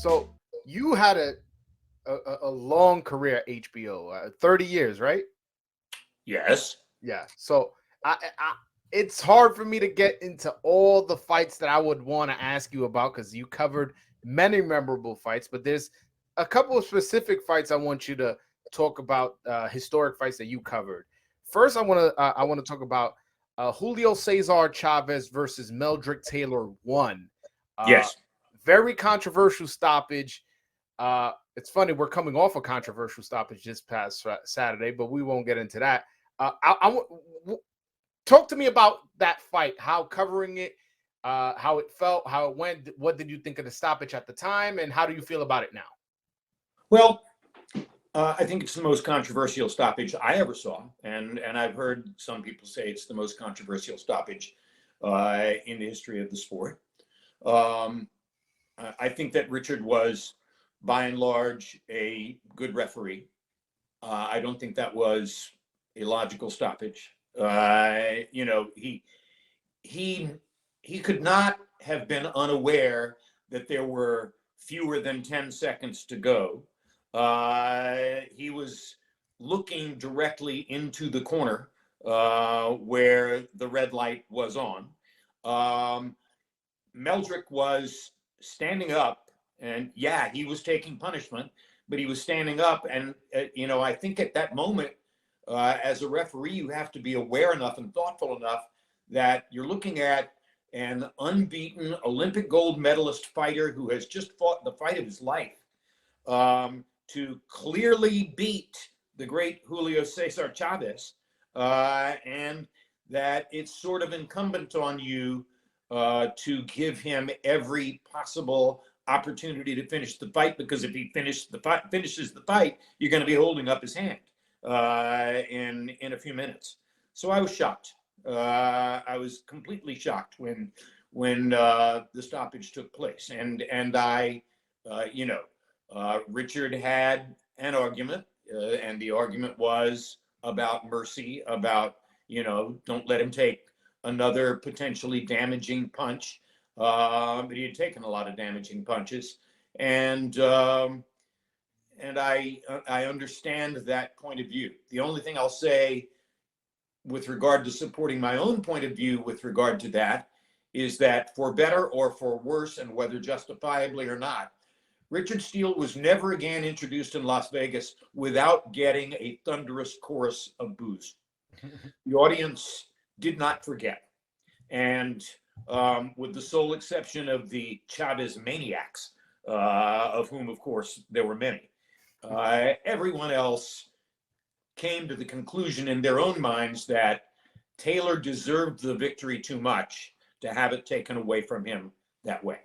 So you had a long career at HBO, 30 years, right? Yes. Yeah. So I it's hard for me to get into all the fights that I would want to ask you about because you covered many memorable fights, but there's a couple of specific fights I want you to talk about, historic fights that you covered. First, I want to talk about Julio Cesar Chavez versus Meldrick Taylor one. Uh, Yes. Very controversial stoppage. It's funny, we're coming off a controversial stoppage this past Saturday, but we won't get into that. Talk to me about that fight, how covering it, how it felt, how it went. What did you think of the stoppage at the time, and how do you feel about it now? Well, I think it's the most controversial stoppage I ever saw, and I've heard some people say it's the most controversial stoppage in the history of the sport. Um, I think that Richard was, by and large, a good referee. I don't think that was a logical stoppage. He he could not have been unaware that there were fewer than 10 seconds to go. He was looking directly into the corner where the red light was on. Um, Meldrick was standing up, and yeah, he was taking punishment, but he was standing up. And, I think at that moment, as a referee, you have to be aware enough and thoughtful enough that you're looking at an unbeaten Olympic gold medalist fighter who has just fought the fight of his life, to clearly beat the great Julio Cesar Chavez, and that it's sort of incumbent on you to give him every possible opportunity to finish the fight, because if he finishes the fight, you're going to be holding up his hand in a few minutes. So I was shocked. I was completely shocked when the stoppage took place, and I, Richard had an argument, and the argument was about mercy, about don't let him take another potentially damaging punch. But he had taken a lot of damaging punches, and I understand that point of view. The only thing I'll say with regard to supporting my own point of view with regard to that is that, for better or for worse, and whether justifiably or not, Richard Steele was never again introduced in Las Vegas without getting a thunderous chorus of boos. The audience did not forget. And with the sole exception of the Chavez maniacs, of whom, of course, there were many, everyone else came to the conclusion in their own minds that Taylor deserved the victory too much to have it taken away from him that way.